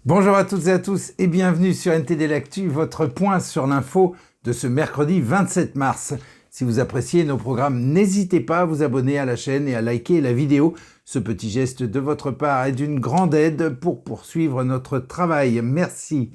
Bonjour à toutes et à tous et bienvenue sur NTD L'Actu, votre point sur l'info de ce mercredi 27 mars. Si vous appréciez nos programmes, n'hésitez pas à vous abonner à la chaîne et à liker la vidéo. Ce petit geste de votre part est d'une grande aide pour poursuivre notre travail. Merci.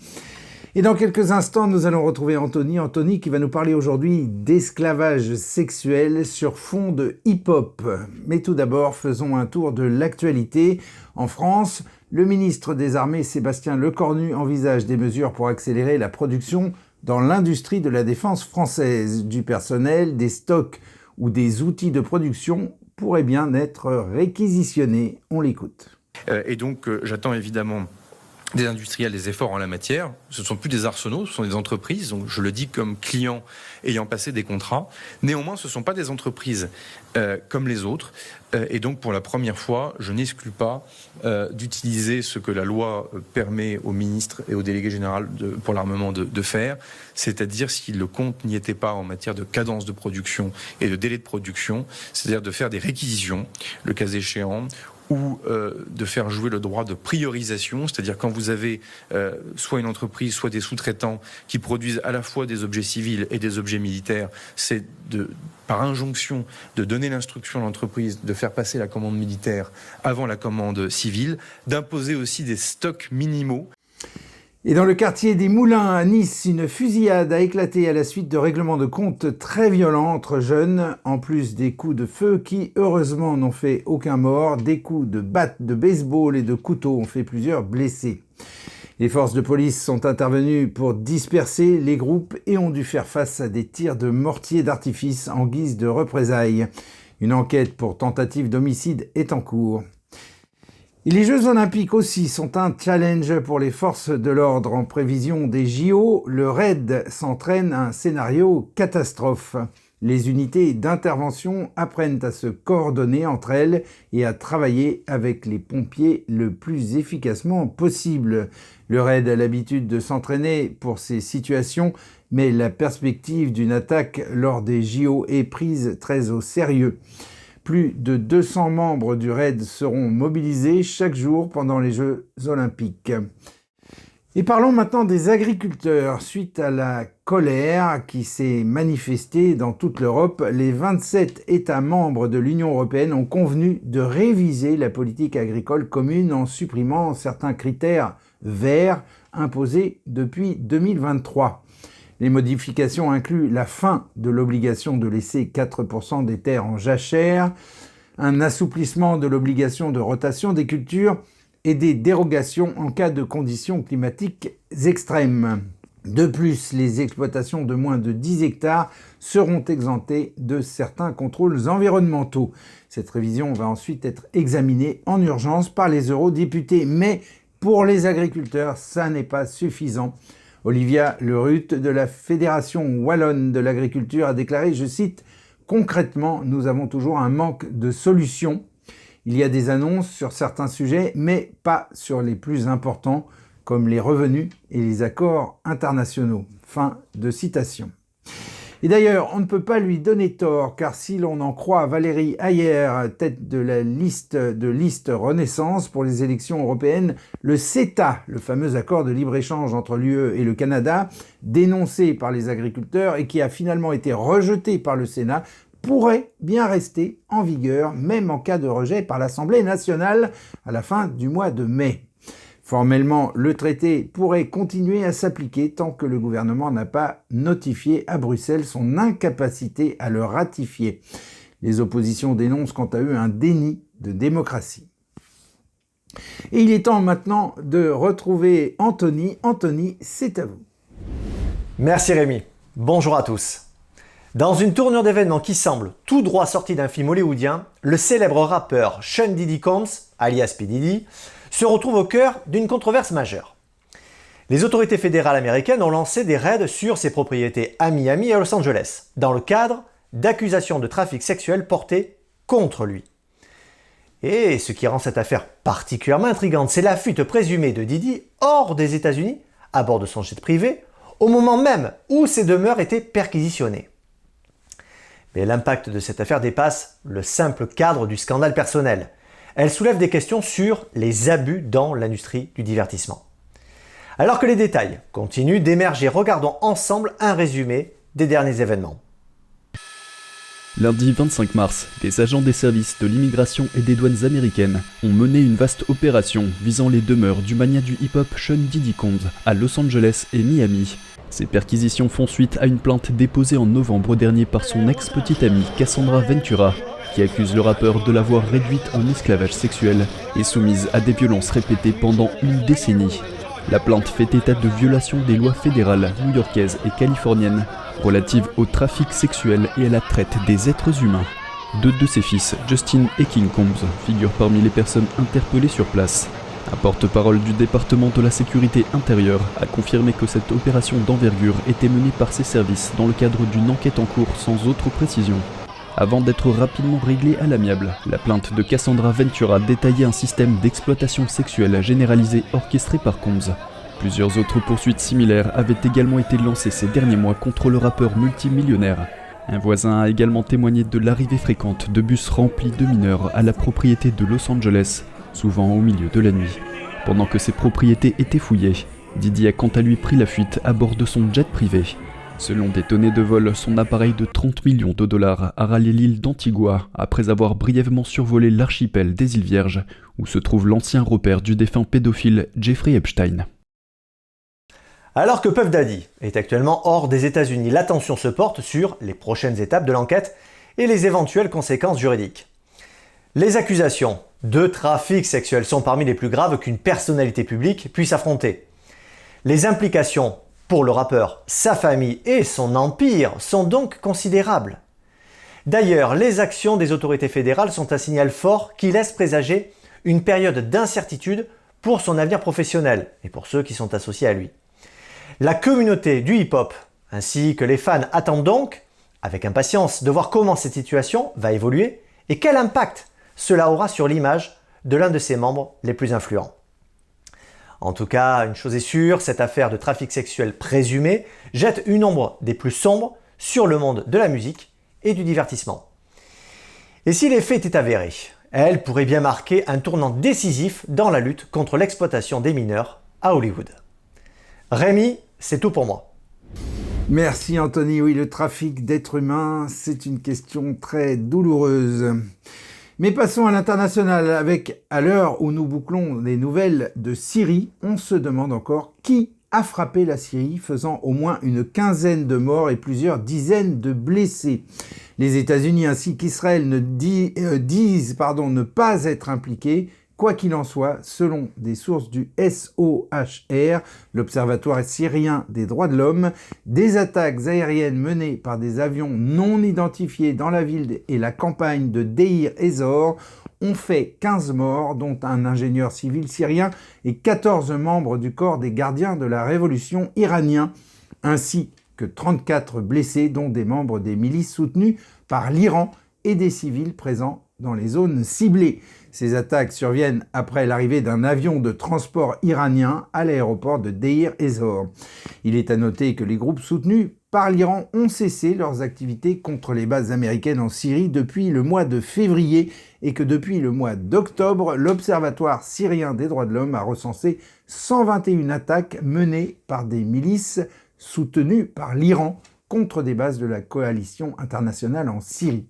Et dans quelques instants, nous allons retrouver Anthony qui va nous parler aujourd'hui d'esclavage sexuel sur fond de hip-hop. Mais tout d'abord, faisons un tour de l'actualité. En France, le ministre des Armées, Sébastien Lecornu, envisage des mesures pour accélérer la production dans l'industrie de la défense française. Du personnel, des stocks ou des outils de production pourraient bien être réquisitionnés. On l'écoute. J'attends évidemment des industriels des efforts en la matière. Ce ne sont plus des arsenaux, ce sont des entreprises. Donc je le dis comme client ayant passé des contrats. Néanmoins, ce ne sont pas des entreprises comme les autres. Et donc pour la première fois, je n'exclus pas d'utiliser ce que la loi permet au ministre et au délégué général pour l'armement de faire, c'est-à-dire si le compte n'y était pas en matière de cadence de production et de délai de production, c'est-à-dire de faire des réquisitions, le cas échéant, ou de faire jouer le droit de priorisation, c'est-à-dire quand vous avez soit une entreprise, soit des sous-traitants qui produisent à la fois des objets civils et des objets militaires, c'est par injonction de donner l'instruction à l'entreprise de faire passer la commande militaire avant la commande civile, d'imposer aussi des stocks minimaux. Et dans le quartier des Moulins à Nice, une fusillade a éclaté à la suite de règlements de compte très violents entre jeunes, en plus des coups de feu qui, heureusement, n'ont fait aucun mort. Des coups de batte, de baseball et de couteau ont fait plusieurs blessés. Les forces de police sont intervenues pour disperser les groupes et ont dû faire face à des tirs de mortier d'artifice en guise de représailles. Une enquête pour tentative d'homicide est en cours. Et les Jeux Olympiques aussi sont un challenge pour les forces de l'ordre. En prévision des JO, le RAID s'entraîne à un scénario catastrophe. Les unités d'intervention apprennent à se coordonner entre elles et à travailler avec les pompiers le plus efficacement possible. Le RAID a l'habitude de s'entraîner pour ces situations, mais la perspective d'une attaque lors des JO est prise très au sérieux. Plus de 200 membres du RAID seront mobilisés chaque jour pendant les Jeux Olympiques. Et parlons maintenant des agriculteurs. Suite à la colère qui s'est manifestée dans toute l'Europe, les 27 États membres de l'Union européenne ont convenu de réviser la politique agricole commune en supprimant certains critères verts imposés depuis 2023. Les modifications incluent la fin de l'obligation de laisser 4% des terres en jachère, un assouplissement de l'obligation de rotation des cultures et des dérogations en cas de conditions climatiques extrêmes. De plus, les exploitations de moins de 10 hectares seront exemptées de certains contrôles environnementaux. Cette révision va ensuite être examinée en urgence par les eurodéputés. Mais pour les agriculteurs, ça n'est pas suffisant. Olivia Lerut de la Fédération Wallonne de l'Agriculture a déclaré, je cite, « Concrètement, nous avons toujours un manque de solutions. Il y a des annonces sur certains sujets, mais pas sur les plus importants, comme les revenus et les accords internationaux. » Fin de citation. Et d'ailleurs, on ne peut pas lui donner tort, car si l'on en croit Valérie Hayer, tête de la liste Renaissance pour les élections européennes, le CETA, le fameux accord de libre-échange entre l'UE et le Canada, dénoncé par les agriculteurs et qui a finalement été rejeté par le Sénat, pourrait bien rester en vigueur, même en cas de rejet par l'Assemblée nationale à la fin du mois de mai. Formellement, le traité pourrait continuer à s'appliquer tant que le gouvernement n'a pas notifié à Bruxelles son incapacité à le ratifier. Les oppositions dénoncent quant à eux un déni de démocratie. Et il est temps maintenant de retrouver Anthony. Anthony, c'est à vous. Merci Rémi. Bonjour à tous. Dans une tournure d'événements qui semble tout droit sortie d'un film hollywoodien, le célèbre rappeur Sean Diddy Combs, alias P. Diddy, se retrouve au cœur d'une controverse majeure. Les autorités fédérales américaines ont lancé des raids sur ses propriétés à Miami et à Los Angeles, dans le cadre d'accusations de trafic sexuel portées contre lui. Et ce qui rend cette affaire particulièrement intrigante, c'est la fuite présumée de Diddy hors des États-Unis, à bord de son jet privé, au moment même où ses demeures étaient perquisitionnées. Mais l'impact de cette affaire dépasse le simple cadre du scandale personnel. Elle soulève des questions sur les abus dans l'industrie du divertissement. Alors que les détails continuent d'émerger, regardons ensemble un résumé des derniers événements. Lundi 25 mars, des agents des services de l'immigration et des douanes américaines ont mené une vaste opération visant les demeures du magnat du hip-hop Sean Diddy Combs à Los Angeles et Miami. Ces perquisitions font suite à une plainte déposée en novembre dernier par son ex-petite amie Cassandra Ventura, qui accuse le rappeur de l'avoir réduite en esclavage sexuel et soumise à des violences répétées pendant une décennie. La plainte fait état de violations des lois fédérales new-yorkaises et californiennes relatives au trafic sexuel et à la traite des êtres humains. Deux de ses fils, Justin et King Combs, figurent parmi les personnes interpellées sur place. Un porte-parole du département de la sécurité intérieure a confirmé que cette opération d'envergure était menée par ses services dans le cadre d'une enquête en cours sans autre précision. Avant d'être rapidement réglée à l'amiable, la plainte de Cassandra Ventura détaillait un système d'exploitation sexuelle généralisé orchestré par Combs. Plusieurs autres poursuites similaires avaient également été lancées ces derniers mois contre le rappeur multimillionnaire. Un voisin a également témoigné de l'arrivée fréquente de bus remplis de mineurs à la propriété de Los Angeles, souvent au milieu de la nuit. Pendant que ces propriétés étaient fouillées, Diddy a quant à lui pris la fuite à bord de son jet privé. Selon des données de vol, son appareil de 30 millions de dollars a rallié l'île d'Antigua après avoir brièvement survolé l'archipel des îles Vierges, où se trouve l'ancien repère du défunt pédophile Jeffrey Epstein. Alors que Puff Daddy est actuellement hors des États-Unis, l'attention se porte sur les prochaines étapes de l'enquête et les éventuelles conséquences juridiques. Les accusations de trafic sexuel sont parmi les plus graves qu'une personnalité publique puisse affronter. Les implications pour le rappeur, sa famille et son empire sont donc considérables. D'ailleurs, les actions des autorités fédérales sont un signal fort qui laisse présager une période d'incertitude pour son avenir professionnel et pour ceux qui sont associés à lui. La communauté du hip-hop ainsi que les fans attendent donc, avec impatience, de voir comment cette situation va évoluer et quel impact cela aura sur l'image de l'un de ses membres les plus influents. En tout cas, une chose est sûre, cette affaire de trafic sexuel présumé jette une ombre des plus sombres sur le monde de la musique et du divertissement. Et si les faits étaient avérés, elle pourrait bien marquer un tournant décisif dans la lutte contre l'exploitation des mineurs à Hollywood. Rémi, c'est tout pour moi. Merci Anthony. Oui, le trafic d'êtres humains, c'est une question très douloureuse. Mais passons à l'international avec, à l'heure où nous bouclons les nouvelles de Syrie, on se demande encore qui a frappé la Syrie, faisant au moins une quinzaine de morts et plusieurs dizaines de blessés. Les États-Unis ainsi qu'Israël disent ne pas être impliqués. Quoi qu'il en soit, selon des sources du SOHR, l'Observatoire syrien des droits de l'homme, des attaques aériennes menées par des avions non identifiés dans la ville et la campagne de Deir ez-Zor ont fait 15 morts, dont un ingénieur civil syrien et 14 membres du corps des gardiens de la révolution iranien, ainsi que 34 blessés, dont des membres des milices soutenues par l'Iran et des civils présents dans les zones ciblées. Ces attaques surviennent après l'arrivée d'un avion de transport iranien à l'aéroport de Deir ez-Zor. Il est à noter que les groupes soutenus par l'Iran ont cessé leurs activités contre les bases américaines en Syrie depuis le mois de février et que depuis le mois d'octobre, l'Observatoire syrien des droits de l'homme a recensé 121 attaques menées par des milices soutenues par l'Iran contre des bases de la coalition internationale en Syrie.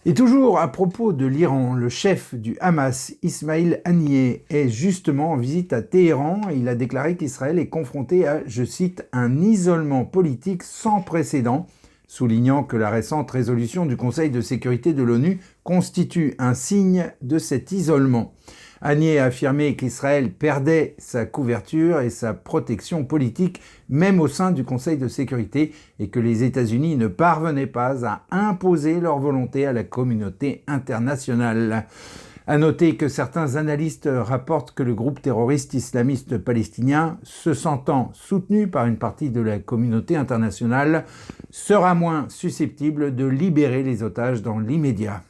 Et toujours à propos de l'Iran, le chef du Hamas, Ismail Haniyeh, est justement en visite à Téhéran et il a déclaré qu'Israël est confronté à, je cite, un isolement politique sans précédent, soulignant que la récente résolution du Conseil de sécurité de l'ONU constitue un signe de cet isolement. Haniyeh a affirmé qu'Israël perdait sa couverture et sa protection politique, même au sein du Conseil de sécurité, et que les États-Unis ne parvenaient pas à imposer leur volonté à la communauté internationale. À noter que certains analystes rapportent que le groupe terroriste islamiste palestinien, se sentant soutenu par une partie de la communauté internationale, sera moins susceptible de libérer les otages dans l'immédiat.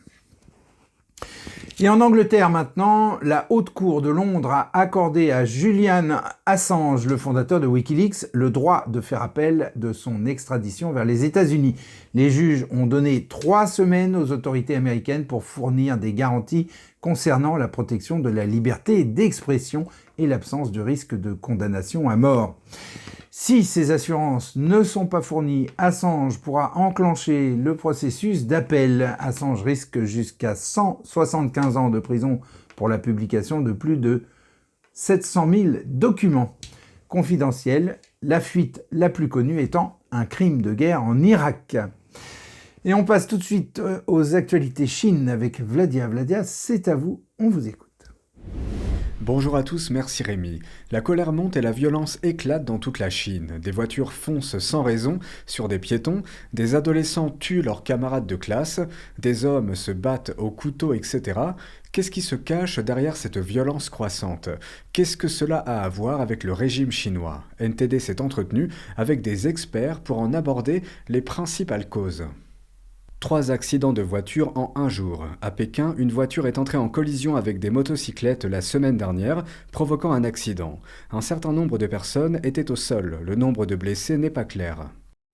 Et en Angleterre maintenant, la Haute Cour de Londres a accordé à Julian Assange, le fondateur de Wikileaks, le droit de faire appel de son extradition vers les États-Unis. Les juges ont donné 3 semaines aux autorités américaines pour fournir des garanties concernant la protection de la liberté d'expression et l'absence de risque de condamnation à mort. Si ces assurances ne sont pas fournies, Assange pourra enclencher le processus d'appel. Assange risque jusqu'à 175 ans de prison pour la publication de plus de 700 000 documents confidentiels, la fuite la plus connue étant un crime de guerre en Irak. Et on passe tout de suite aux actualités Chine avec Vladia. Vladia, c'est à vous, on vous écoute. Bonjour à tous, merci Rémi. La colère monte et la violence éclate dans toute la Chine. Des voitures foncent sans raison sur des piétons, des adolescents tuent leurs camarades de classe, des hommes se battent au couteau, etc. Qu'est-ce qui se cache derrière cette violence croissante? Qu'est-ce que cela a à voir avec le régime chinois? NTD s'est entretenu avec des experts pour en aborder les principales causes. 3 accidents de voiture en un jour. À Pékin, une voiture est entrée en collision avec des motocyclettes la semaine dernière, provoquant un accident. Un certain nombre de personnes étaient au sol. Le nombre de blessés n'est pas clair.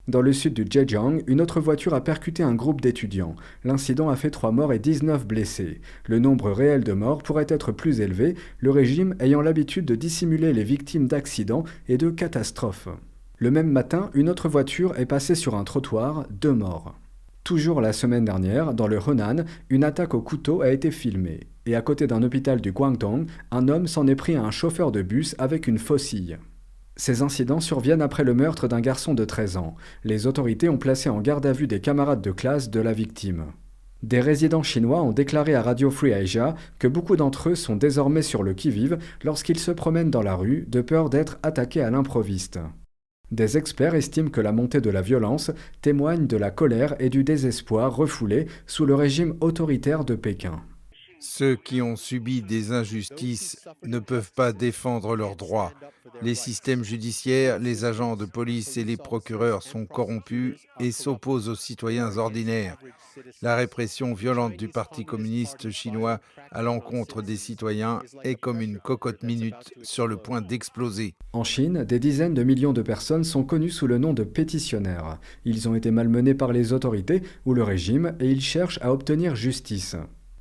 Dans le sud du Zhejiang, une autre voiture a percuté un groupe d'étudiants. L'incident a fait 3 morts et 19 blessés. Le nombre réel de morts pourrait être plus élevé, le régime ayant l'habitude de dissimuler les victimes d'accidents et de catastrophes. Le même matin, une autre voiture est passée sur un trottoir, 2 morts. Toujours la semaine dernière, dans le Henan, une attaque au couteau a été filmée. Et à côté d'un hôpital du Guangdong, un homme s'en est pris à un chauffeur de bus avec une faucille. Ces incidents surviennent après le meurtre d'un garçon de 13 ans. Les autorités ont placé en garde à vue des camarades de classe de la victime. Des résidents chinois ont déclaré à Radio Free Asia que beaucoup d'entre eux sont désormais sur le qui-vive lorsqu'ils se promènent dans la rue, de peur d'être attaqués à l'improviste. Des experts estiment que la montée de la violence témoigne de la colère et du désespoir refoulés sous le régime autoritaire de Pékin. Ceux qui ont subi des injustices ne peuvent pas défendre leurs droits. Les systèmes judiciaires, les agents de police et les procureurs sont corrompus et s'opposent aux citoyens ordinaires. La répression violente du Parti communiste chinois à l'encontre des citoyens est comme une cocotte minute sur le point d'exploser. En Chine, des dizaines de millions de personnes sont connues sous le nom de pétitionnaires. Ils ont été malmenés par les autorités ou le régime et ils cherchent à obtenir justice.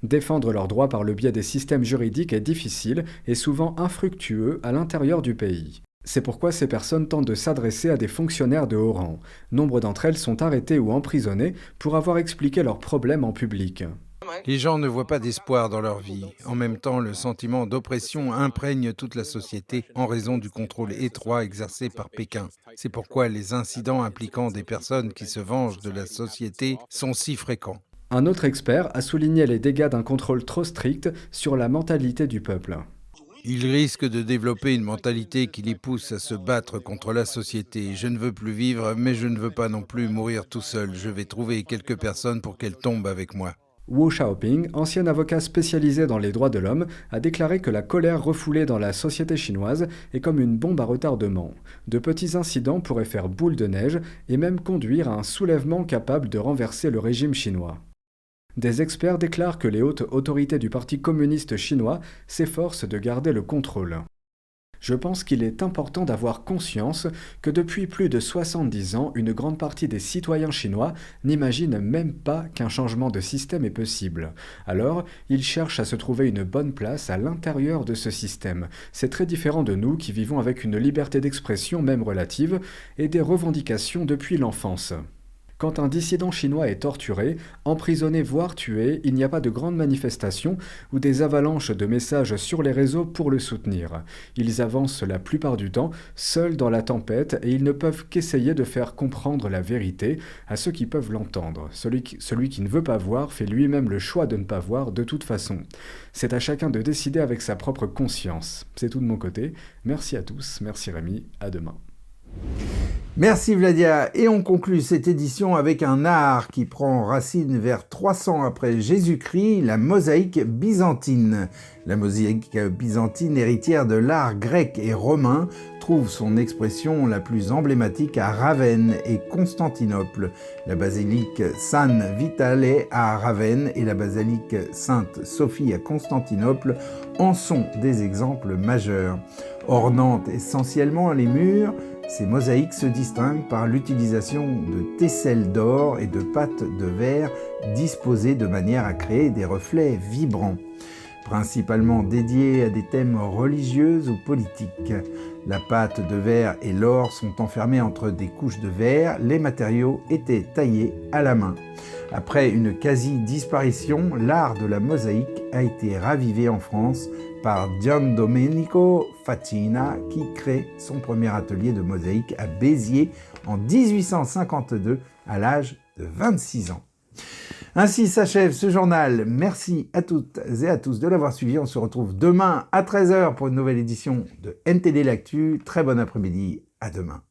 Défendre leurs droits par le biais des systèmes juridiques est difficile et souvent infructueux à l'intérieur du pays. C'est pourquoi ces personnes tentent de s'adresser à des fonctionnaires de haut rang. Nombre d'entre elles sont arrêtées ou emprisonnées pour avoir expliqué leurs problèmes en public. Les gens ne voient pas d'espoir dans leur vie. En même temps, le sentiment d'oppression imprègne toute la société en raison du contrôle étroit exercé par Pékin. C'est pourquoi les incidents impliquant des personnes qui se vengent de la société sont si fréquents. Un autre expert a souligné les dégâts d'un contrôle trop strict sur la mentalité du peuple. Ils risquent de développer une mentalité qui les pousse à se battre contre la société. Je ne veux plus vivre, mais je ne veux pas non plus mourir tout seul. Je vais trouver quelques personnes pour qu'elles tombent avec moi. Wu Xiaoping, ancien avocat spécialisé dans les droits de l'homme, a déclaré que la colère refoulée dans la société chinoise est comme une bombe à retardement. De petits incidents pourraient faire boule de neige et même conduire à un soulèvement capable de renverser le régime chinois. Des experts déclarent que les hautes autorités du Parti communiste chinois s'efforcent de garder le contrôle. Je pense qu'il est important d'avoir conscience que depuis plus de 70 ans, une grande partie des citoyens chinois n'imaginent même pas qu'un changement de système est possible. Alors, ils cherchent à se trouver une bonne place à l'intérieur de ce système. C'est très différent de nous qui vivons avec une liberté d'expression même relative et des revendications depuis l'enfance. Quand un dissident chinois est torturé, emprisonné voire tué, il n'y a pas de grandes manifestations ou des avalanches de messages sur les réseaux pour le soutenir. Ils avancent la plupart du temps seuls dans la tempête et ils ne peuvent qu'essayer de faire comprendre la vérité à ceux qui peuvent l'entendre. Celui qui ne veut pas voir fait lui-même le choix de ne pas voir de toute façon. C'est à chacun de décider avec sa propre conscience. C'est tout de mon côté. Merci à tous, merci Rémi, à demain. Merci Vladia, et on conclut cette édition avec un art qui prend racine vers 300 après Jésus-Christ, la mosaïque byzantine. La mosaïque byzantine, héritière de l'art grec et romain, trouve son expression la plus emblématique à Ravenne et Constantinople. La basilique San Vitale à Ravenne et la basilique Sainte Sophie à Constantinople en sont des exemples majeurs. Ornant essentiellement les murs, ces mosaïques se distinguent par l'utilisation de tesselles d'or et de pâte de verre disposées de manière à créer des reflets vibrants. Principalement dédiés à des thèmes religieux ou politiques. La pâte de verre et l'or sont enfermés entre des couches de verre, les matériaux étaient taillés à la main. Après une quasi-disparition, l'art de la mosaïque a été ravivé en France par Giandomenico Facchina qui crée son premier atelier de mosaïque à Béziers en 1852 à l'âge de 26 ans. Ainsi s'achève ce journal. Merci à toutes et à tous de l'avoir suivi. On se retrouve demain à 13h pour une nouvelle édition de NTD L'Actu. Très bon après-midi. À demain.